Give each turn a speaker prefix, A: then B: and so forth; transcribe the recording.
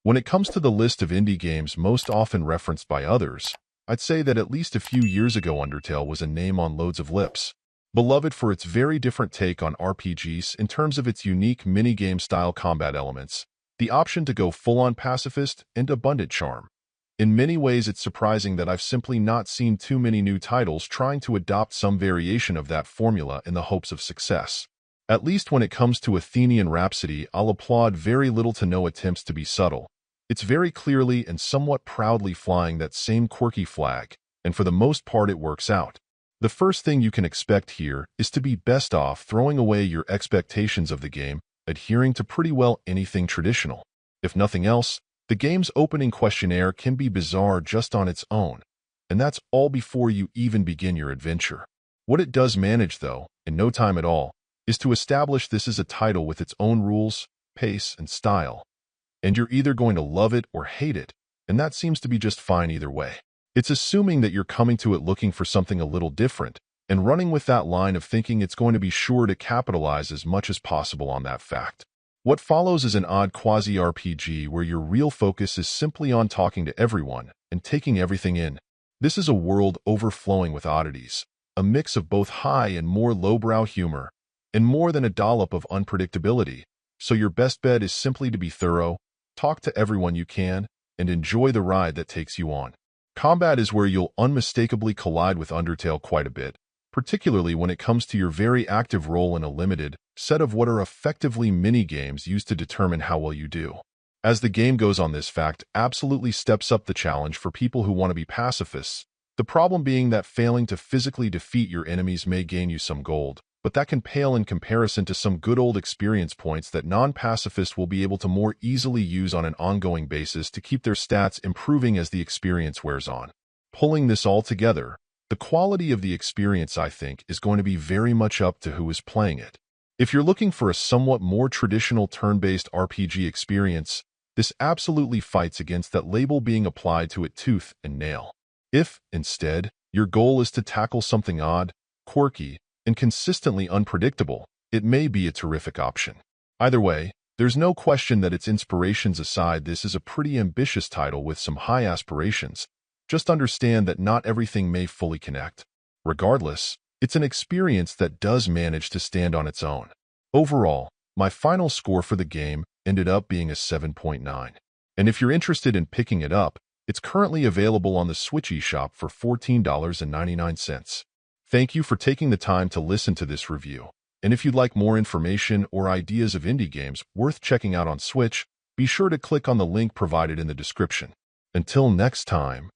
A: When it comes to the list of indie games most often referenced by others, I'd say that at least a few years ago Undertale was a name on loads of lips. Beloved for its very different take on RPGs in terms of its unique minigame-style combat elements, the option to go full-on pacifist, and abundant charm. In many ways, it's surprising that I've simply not seen too many new titles trying to adopt some variation of that formula in the hopes of success. At least when it comes to Athenian Rhapsody, I'll applaud very little to no attempts to be subtle. It's very clearly and somewhat proudly flying that same quirky flag, and for the most part it works out. The first thing you can expect here is to be best off throwing away your expectations of the game, adhering to pretty well anything traditional. If nothing else, the game's opening questionnaire can be bizarre just on its own, and that's all before you even begin your adventure. What it does manage, though, in no time at all, is to establish this as a title with its own rules, pace, and style. And you're either going to love it or hate it, and that seems to be just fine either way. It's assuming that you're coming to it looking for something a little different, and running with that line of thinking it's going to be sure to capitalize as much as possible on that fact. What follows is an odd quasi-RPG where your real focus is simply on talking to everyone and taking everything in. This is a world overflowing with oddities, a mix of both high and more lowbrow humor, and more than a dollop of unpredictability, so your best bet is simply to be thorough, talk to everyone you can, and enjoy the ride that takes you on. Combat is where you'll unmistakably collide with Undertale quite a bit, particularly when it comes to your very active role in a limited set of what are effectively mini-games used to determine how well you do. As the game goes on, this fact absolutely steps up the challenge for people who want to be pacifists, the problem being that failing to physically defeat your enemies may gain you some gold, but that can pale in comparison to some good old experience points that non-pacifists will be able to more easily use on an ongoing basis to keep their stats improving as the experience wears on. Pulling this all together, the quality of the experience, I think, is going to be very much up to who is playing it. If you're looking for a somewhat more traditional turn-based RPG experience, this absolutely fights against that label being applied to it tooth and nail. If, instead, your goal is to tackle something odd, quirky, and consistently unpredictable, it may be a terrific option. Either way, there's no question that its inspirations aside, this is a pretty ambitious title with some high aspirations. Just understand that not everything may fully connect. Regardless, it's an experience that does manage to stand on its own. Overall, my final score for the game ended up being a 7.9. And if you're interested in picking it up, it's currently available on the Switch eShop for $14.99. Thank you for taking the time to listen to this review. And if you'd like more information or ideas of indie games worth checking out on Switch, be sure to click on the link provided in the description. Until next time.